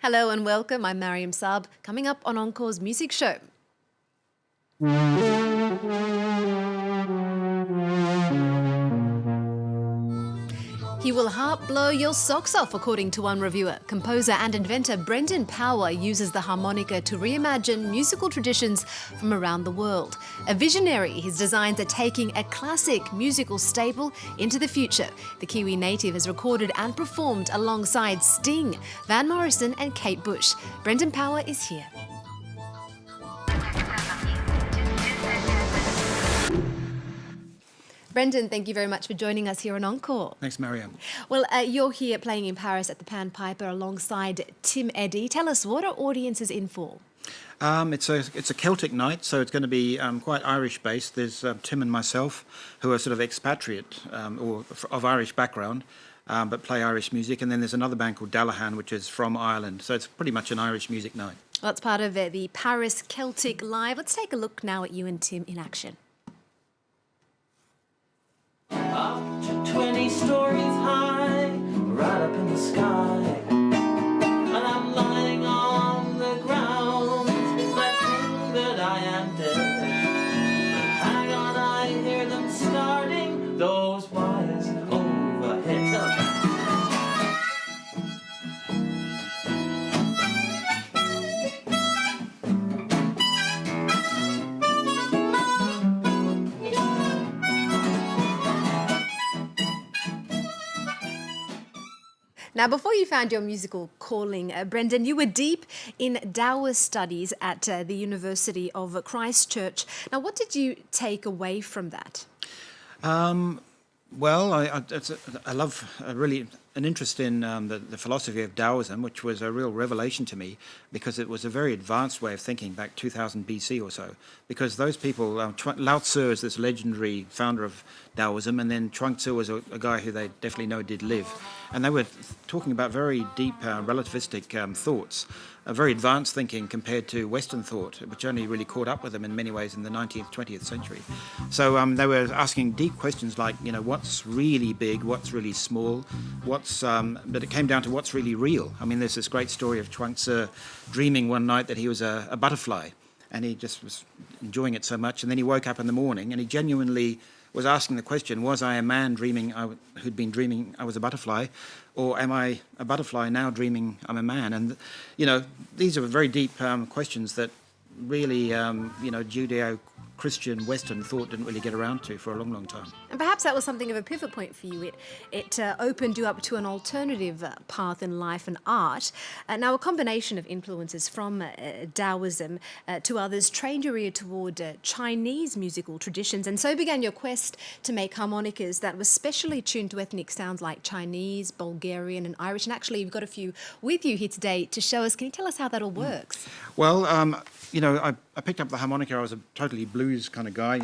Hello and welcome. I'm Mariam Saab. Coming up on Encore's Music Show. He will harp blow your socks off, according to one reviewer. Composer and inventor Brendan Power uses the harmonica to reimagine musical traditions from around the world. A visionary, his designs are taking a classic musical staple into the future. The Kiwi native has recorded and performed alongside Sting, Van Morrison and Kate Bush. Brendan Power is here. Brendan, thank you very much for joining us here on Encore. Thanks, Mariam. Well, you're here playing in Paris at the Pan Piper alongside Tim Eddy. Tell us, what are audiences in for? It's a Celtic night, so it's going to be quite Irish-based. There's Tim and myself, who are sort of expatriate or of Irish background, but play Irish music. And then there's another band called Dallahan, which is from Ireland. So it's pretty much an Irish music night. Well, it's part of the Paris Celtic Live. Let's take a look now at you and Tim in action. Up to 20 stories high, right up in the sky. And I'm lying on the ground, betting that I am dead. Hang on, I hear them starting those wires overhead. Now, before you found your musical calling, Brendan, you were deep in Taoist studies at the University of Christchurch. Now, what did you take away from that? Well, I love really an interest in the philosophy of Taoism, which was a real revelation to me because it was a very advanced way of thinking back 2000 BC or so. Because those people, Lao Tzu is this legendary founder of Taoism, and then Chuang Tzu was a guy who they definitely know did live. And they were talking about very deep relativistic thoughts, very advanced thinking compared to Western thought, which only really caught up with them in many ways in the 19th, 20th century. So they were asking deep questions like, what's really big, what's really small, but it came down to what's really real. I mean, there's this great story of Chuang Tzu dreaming one night that he was a butterfly, and he just was enjoying it so much, and then he woke up in the morning and he genuinely was asking the question, was I a man dreaming who'd been dreaming I was a butterfly, or am I a butterfly now dreaming I'm a man? And, these are very deep questions that really, Judeo-Christian Western thought didn't really get around to for a long, long time. And perhaps that was something of a pivot point for you. It opened you up to an alternative path in life and art. Now, a combination of influences from Taoism to others trained your ear toward Chinese musical traditions, and so began your quest to make harmonicas that were specially tuned to ethnic sounds like Chinese, Bulgarian and Irish. And actually, you've got a few with you here today to show us. Can you tell us how that all works? Well, I picked up the harmonica. I was a totally blues kind of guy,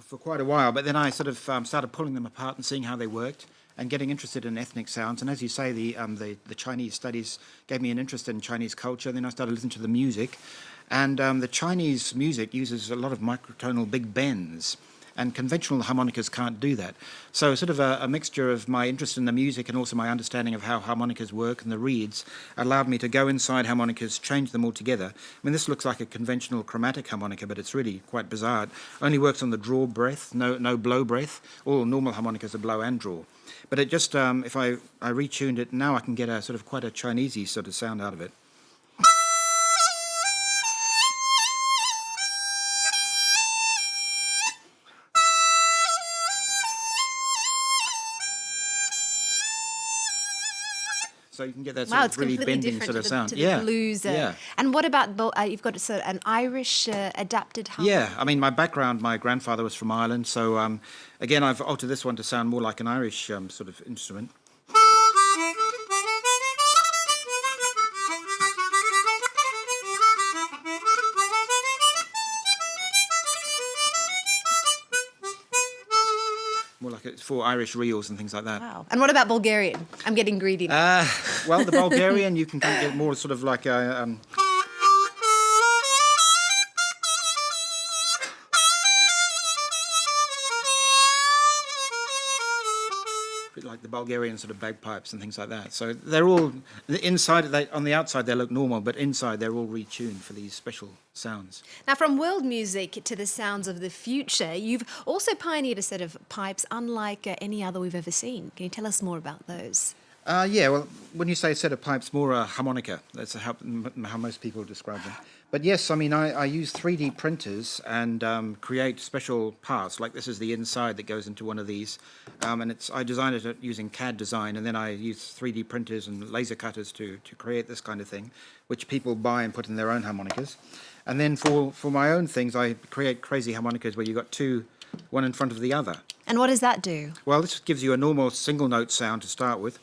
for quite a while. But then I sort of started pulling them apart and seeing how they worked and getting interested in ethnic sounds. And as you say, the Chinese studies gave me an interest in Chinese culture. Then I started listening to the music. And the Chinese music uses a lot of microtonal big bends, and conventional harmonicas can't do that. So sort of a mixture of my interest in the music and also my understanding of how harmonicas work and the reeds allowed me to go inside harmonicas, change them all together. I mean, this looks like a conventional chromatic harmonica, but it's really quite bizarre. It only works on the draw breath, no blow breath. All normal harmonicas are blow and draw. But it just, if I retuned it, now I can get a sort of quite a Chinesey sort of sound out of it. So you can get that sort of really bending sort of sound. To the blues. And what about, you've got sort of an Irish adapted harp? Yeah, I mean, my background, my grandfather was from Ireland, so again, I've altered this one to sound more like an Irish sort of instrument. More like it's for Irish reels and things like that. Wow. And what about Bulgarian? I'm getting greedy now. Well, the Bulgarian, you can get more sort of like a... bit like the Bulgarian sort of bagpipes and things like that. So they're all on the outside they look normal, but inside they're all retuned for these special sounds. Now, from world music to the sounds of the future, you've also pioneered a set of pipes unlike any other we've ever seen. Can you tell us more about those? Yeah, well, when you say a set of pipes, more a harmonica. That's how most people describe them. But yes, I mean, I use 3D printers and create special parts. Like this is the inside that goes into one of these. And I designed it using CAD design, and then I use 3D printers and laser cutters to create this kind of thing, which people buy and put in their own harmonicas. And then for my own things, I create crazy harmonicas where you've got two, one in front of the other. And what does that do? Well, this gives you a normal single note sound to start with.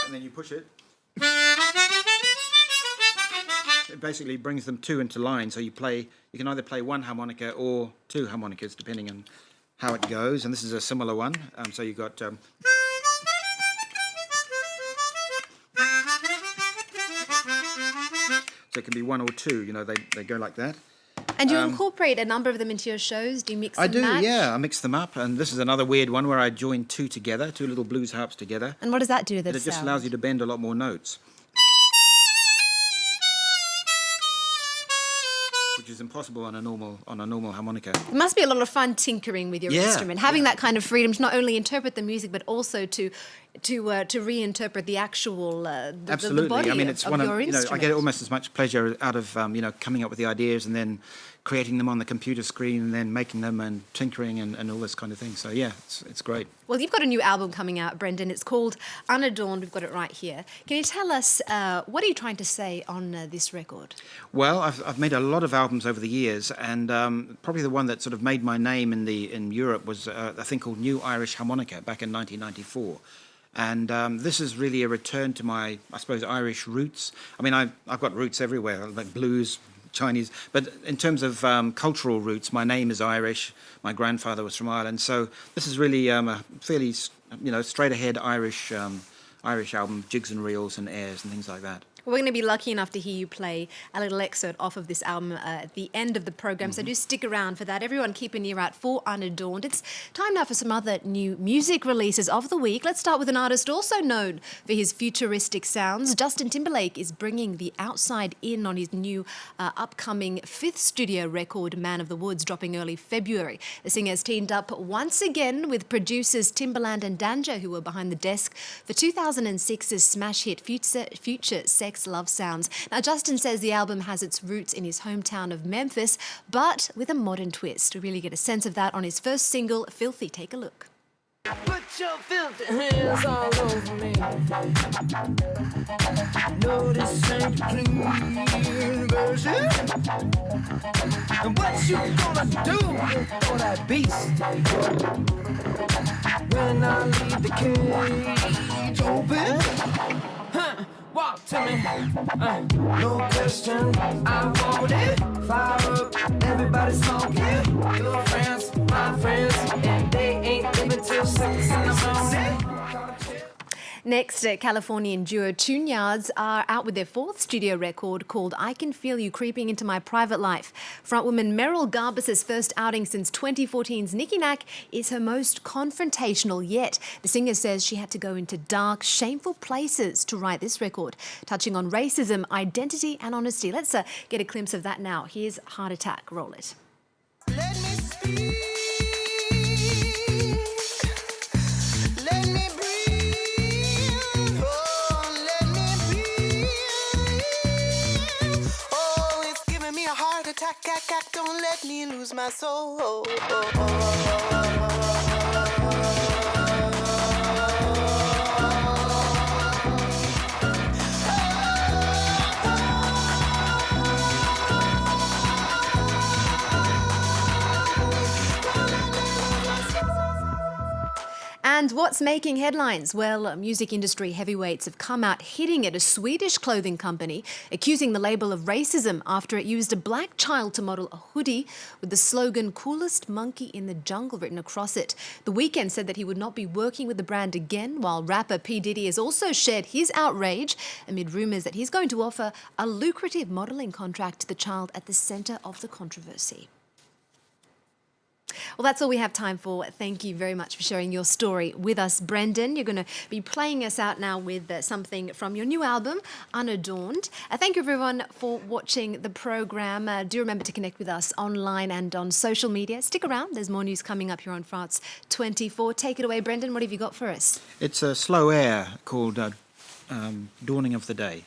And then you push it. It basically brings them two into line, so you can either play one harmonica or two harmonicas depending on how it goes, and this is a similar one. So you've got so it can be one or two, you know, they go like that. And you incorporate a number of them into your shows? Do you mix and I do, match? yeah, I mix them up, and this is another weird one where I join two together, two little blues harps together. And what does that do to the It just sound? allows you to bend a lot more notes, which is impossible on a normal harmonica. It must be a lot of fun tinkering with your instrument, having that kind of freedom to not only interpret the music but also to reinterpret the actual Absolutely. the body I mean, it's of one your of instrument. I get almost as much pleasure out of coming up with the ideas and then creating them on the computer screen and then making them and tinkering and all this kind of thing. So yeah, it's great. Well, you've got a new album coming out, Brendan. It's called Unadorned. We've got it right here. Can you tell us what are you trying to say on this record? Well, I've made a lot of albums over the years, and probably the one that sort of made my name in Europe was a thing called New Irish Harmonica back in 1994. And this is really a return to my, I suppose, Irish roots. I mean, I've got roots everywhere, like blues, Chinese, but in terms of cultural roots, my name is Irish. My grandfather was from Ireland, so this is really a fairly, straight ahead Irish album, jigs and reels and airs and things like that. We're going to be lucky enough to hear you play a little excerpt off of this album at the end of the program, so do stick around for that. Everyone keep an ear out for Unadorned. It's time now for some other new music releases of the week. Let's start with an artist also known for his futuristic sounds. Justin Timberlake is bringing the outside in on his new upcoming 5th studio record, Man of the Woods, dropping early February. The singer has teamed up once again with producers Timbaland and Danja, who were behind the desk for 2006's smash hit Future Sex Love Sounds. Now, Justin says the album has its roots in his hometown of Memphis, but with a modern twist. We really get a sense of that on his first single, Filthy. Take a look. Put your filthy hands all over me. No, this ain't the clean version. And what you gonna do for that beast when I leave the cage open? Huh? Walk to me, no question, I want it. Fire up, everybody smoking. Your friends, my friends, and they ain't living till 6 in the morning. Next, Californian duo Tune Yards are out with their 4th studio record called I Can Feel You Creeping Into My Private Life. Frontwoman Meryl Garbus's first outing since 2014's Nicky Knack is her most confrontational yet. The singer says she had to go into dark, shameful places to write this record, touching on racism, identity and honesty. Let's get a glimpse of that now. Here's Heart Attack. Roll it. Let me speak. Let me breathe. Oh, let me breathe. Oh, it's giving me a heart attack. Don't let me lose my soul. And what's making headlines? Well, music industry heavyweights have come out hitting at a Swedish clothing company, accusing the label of racism after it used a black child to model a hoodie with the slogan, "Coolest monkey in the jungle," written across it. The Weeknd said that he would not be working with the brand again, while rapper P. Diddy has also shared his outrage amid rumours that he's going to offer a lucrative modelling contract to the child at the centre of the controversy. Well, that's all we have time for. Thank you very much for sharing your story with us, Brendan. You're going to be playing us out now with something from your new album, Unadorned. Thank you, everyone, for watching the program. Do remember to connect with us online and on social media. Stick around. There's more news coming up here on France 24. Take it away, Brendan. What have you got for us? It's a slow air called Dawning of the Day.